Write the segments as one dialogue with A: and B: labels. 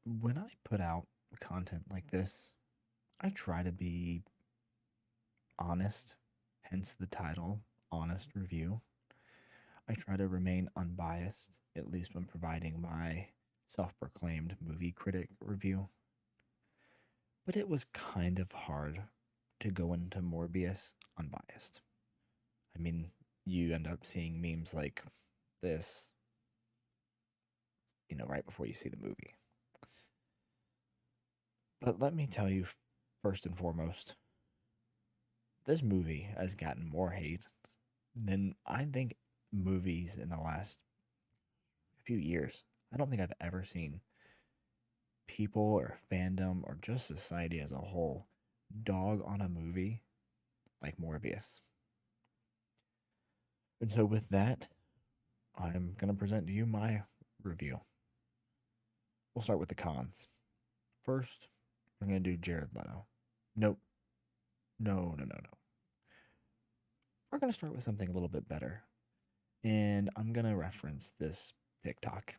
A: when I put out content like this, I try to be honest, hence the title, Honest Review. I try to remain unbiased, at least when providing my self proclaimed movie critic review. But it was kind of hard to go into Morbius unbiased. I mean, you end up seeing memes like this, right before you see the movie. But let me tell you, first and foremost, this movie has gotten more hate than I think movies in the last few years. I don't think I've ever seen people or fandom or just society as a whole dog on a movie like Morbius. And so, with that, I'm going to present to you my review. We'll start with the cons. First, we're going to do Jared Leto. Nope. No, no, no, no. We're going to start with something a little bit better. And I'm going to reference this TikTok.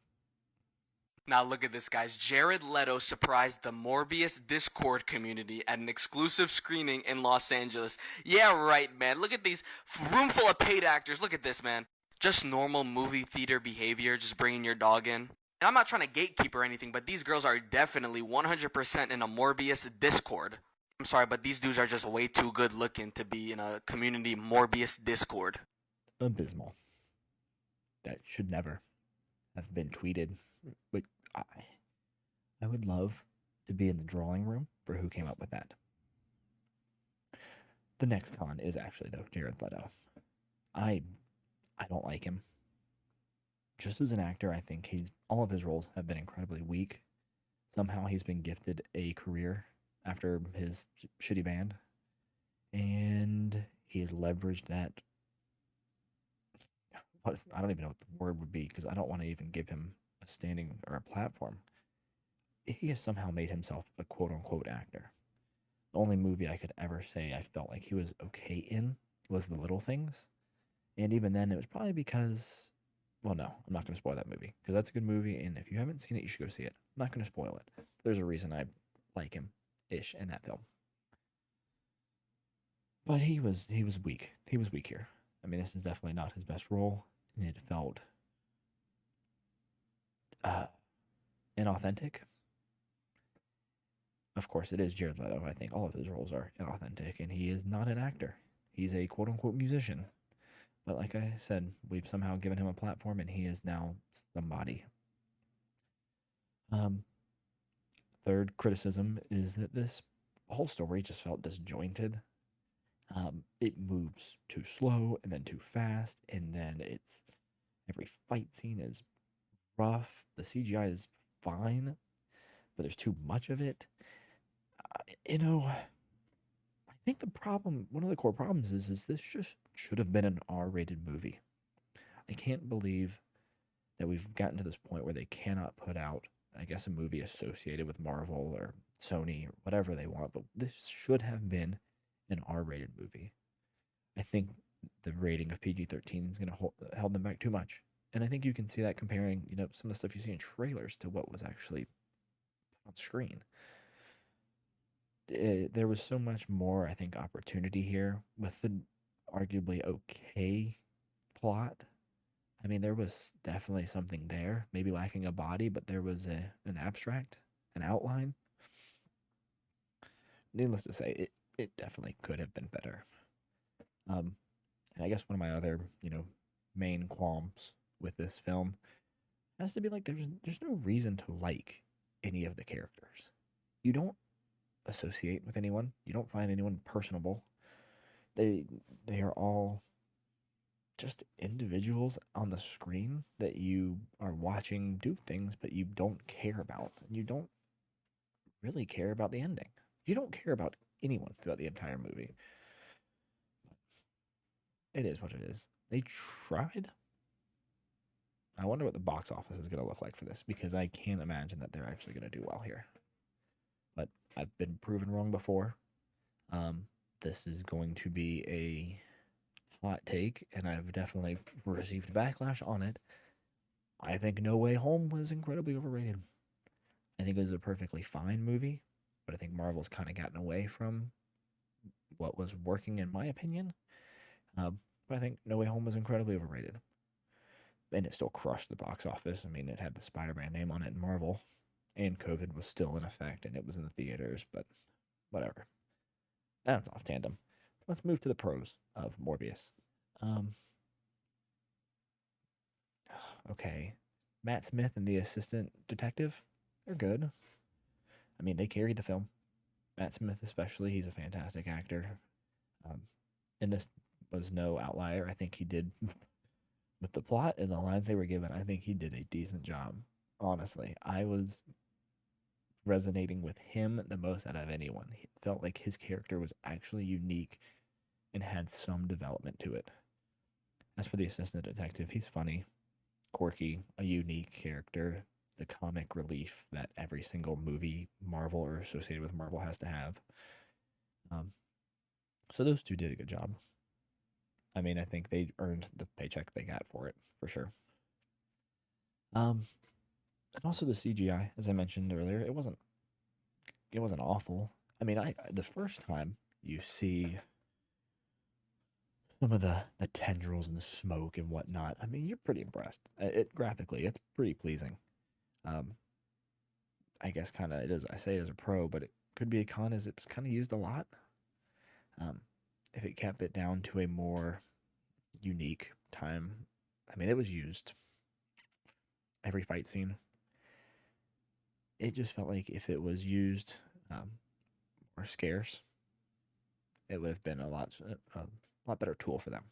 B: Now look at this, guys. Jared Leto surprised the Morbius Discord community at an exclusive screening in Los Angeles. Yeah, right, man. Look at these room full of paid actors. Look at this, man. Just normal movie theater behavior, just bringing your dog in. And I'm not trying to gatekeep or anything, but these girls are definitely 100% in a Morbius Discord. I'm sorry, but these dudes are just way too good looking to be in a community Morbius Discord.
A: Abysmal. That should never have been tweeted. But I, I would love to be in the drawing room for who came up with that. The next con is actually though Jared Leto. I I don't like him. Just as an actor, I think he's all of his roles have been incredibly weak. Somehow he's been gifted a career after his shitty band, and he has leveraged that. I don't even know what the word would be because I don't want to even give him a standing or a platform. He has somehow made himself a quote unquote actor. The only movie I could ever say I felt like he was okay in was The Little Things. And even then, it was probably because, well, no, I'm not going to spoil that movie because that's a good movie. And if you haven't seen it, you should go see it. I'm not going to spoil it. There's a reason I like him ish in that film. But he was weak. He was weak here. I mean, this is definitely not his best role, and it felt uh, inauthentic. Of course, it is Jared Leto. I think all of his roles are inauthentic, and he is not an actor. He's a quote unquote musician. But like I said, we've somehow given him a platform, and he is now somebody. Um, Third criticism is that this whole story just felt disjointed. It moves too slow and then too fast, and then it's every fight scene is rough. The CGI is fine, but there's too much of it. I think the problem, one of the core problems is this just should have been an R-rated movie. I can't believe that we've gotten to this point where they cannot put out, I guess, a movie associated with Marvel or Sony or whatever they want, but this should have been an R-rated movie. I think the rating of PG-13 is going to hold them back too much. And I think you can see that comparing, some of the stuff you see in trailers to what was actually on screen. There was so much more, I think, opportunity here with the arguably okay plot. I mean, there was definitely something there, maybe lacking a body, but there was an abstract, an outline. Needless to say, it definitely could have been better. Um, and I guess one of my other, main qualms with this film has to be like there's no reason to like any of the characters. You don't associate with anyone. You don't find anyone personable. They they are all just individuals on the screen that you are watching do things, but you don't care about. You don't really care about the ending. You don't care about anyone throughout the entire movie. It is what it is. They tried. I wonder what the box office is going to look like for this because I can't imagine that they're actually going to do well here. But I've been proven wrong before. This is going to be a hot take, and I've definitely received backlash on it. I think No Way Home was incredibly overrated. I think it was a perfectly fine movie, but I think Marvel's kind of gotten away from what was working, in my opinion. But I think No Way Home was incredibly overrated, and it still crushed the box office. I mean, it had the Spider-Man name on it in Marvel, and COVID was still in effect, and it was in the theaters. But whatever. That's off tandem. Let's move to the pros of Morbius. Um, okay, Matt Smith and the assistant detective, they're good. I mean, they carried the film. Matt Smith, especially, he's a fantastic actor. Um, and this was no outlier. I think he did with the plot and the lines they were given. I think he did a decent job. Honestly, I was resonating with him the most out of anyone. He felt like his character was actually unique and had some development to it. As for the assistant detective, he's funny, quirky, a unique character, the comic relief that every single movie Marvel or associated with Marvel has to have. Um, so those two did a good job. I mean, I think they earned the paycheck they got for it for sure. Um, and also the CGI, as I mentioned earlier, it wasn't awful. I mean, the first time you see some of the tendrils and the smoke and whatnot, I mean, you're pretty impressed. It graphically, it's pretty pleasing. Um, I guess kind of it is. I say it as a pro, but it could be a con as it's kind of used a lot. Um, if it kept it down to a more unique time, I mean, it was used every fight scene. It just felt like if it was used more scarce, it would have been a lot better tool for them.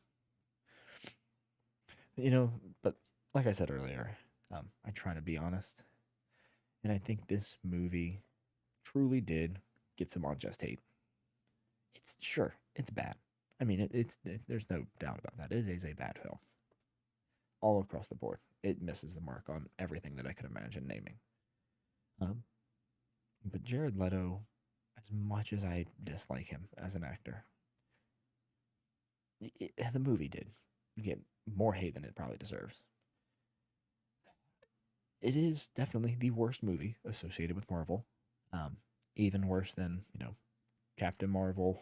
A: You know, but like I said earlier, I try to be honest, and I think this movie truly did get some unjust hate. It's sure it's bad. I mean, there's no doubt about that. It is a bad film all across the board. It misses the mark on everything that I could imagine naming. Um, but Jared Leto, as much as I dislike him as an actor, the movie did get more hate than it probably deserves. It is definitely the worst movie associated with Marvel. Even worse than Captain Marvel.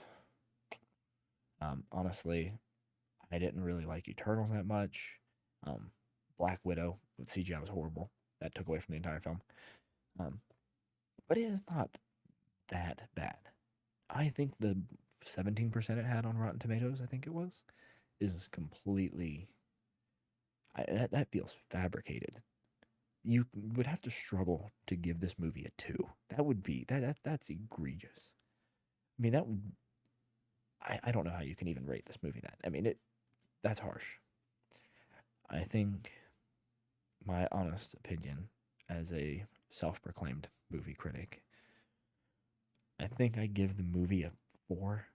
A: Honestly, I didn't really like Eternals that much. Um, Black Widow with CGI was horrible. That took away from the entire film. Um, but it is not that bad. I think the 17% it had on Rotten Tomatoes, I think it was, is completely. That feels fabricated. You would have to struggle to give this movie a 2. That would be that's egregious. I mean, that would. I don't know how you can even rate this movie that. I mean, that's harsh. I think my honest opinion as a self-proclaimed movie critic, I think I give the movie a 4.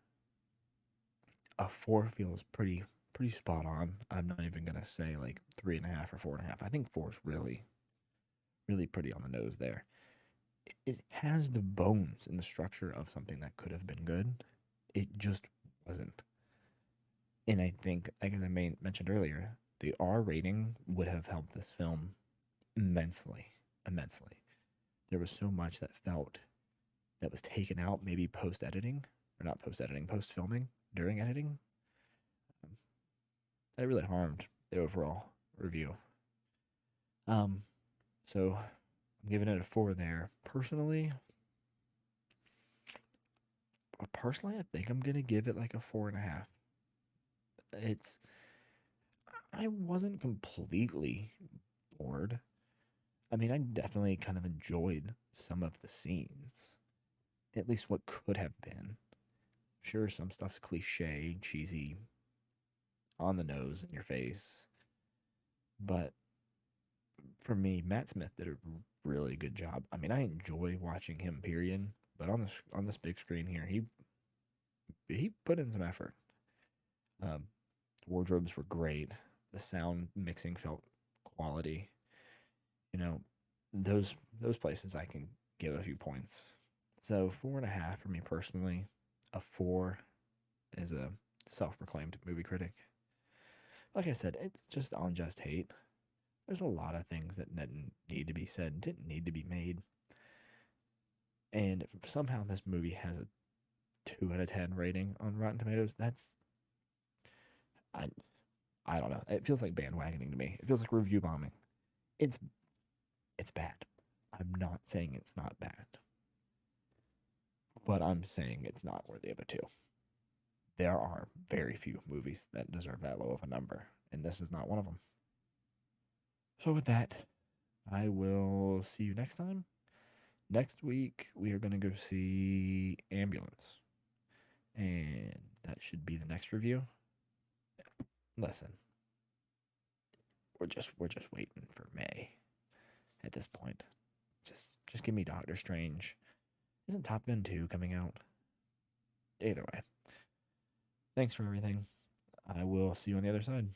A: A 4 feels pretty spot on. I'm not even gonna say like 3.5 or 4.5. I think 4 is really pretty on the nose there. It has the bones and the structure of something that could have been good. It just wasn't. And I think, like I mentioned earlier, the R rating would have helped this film immensely, immensely. There was so much that was taken out, maybe post editing, or not post editing, post filming, during editing, um, that really harmed the overall review. Um, so I'm giving it a 4 there. Personally, I think I'm gonna give it like a 4.5. It's I wasn't completely bored. I mean, I definitely kind of enjoyed some of the scenes. At least what could have been. Sure, some stuff's cliche, cheesy, on the nose, in your face. But for me, Matt Smith did a really good job. I mean, I enjoy watching him, period. But on this big screen here, he put in some effort. Um, Wardrobes were great. The sound mixing felt quality. You know, those places I can give a few points. So 4.5 for me personally. A 4 as a self-proclaimed movie critic. Like I said, it's just unjust hate. There's a lot of things that didn't need to be said, didn't need to be made. And if somehow this movie has a 2 out of 10 rating on Rotten Tomatoes, that's I I don't know. It feels like bandwagoning to me. It feels like review bombing. It's it's bad. I'm not saying it's not bad, but I'm saying it's not worthy of a 2. There are very few movies that deserve that low of a number, and this is not one of them. So with that, I will see you next time. Next week, we are going to go see Ambulance, and that should be the next review. Listen, we're just waiting for May at this point. Just give me Doctor Strange. Isn't Top Gun 2 coming out? Either way. Thanks for everything. I will see you on the other side.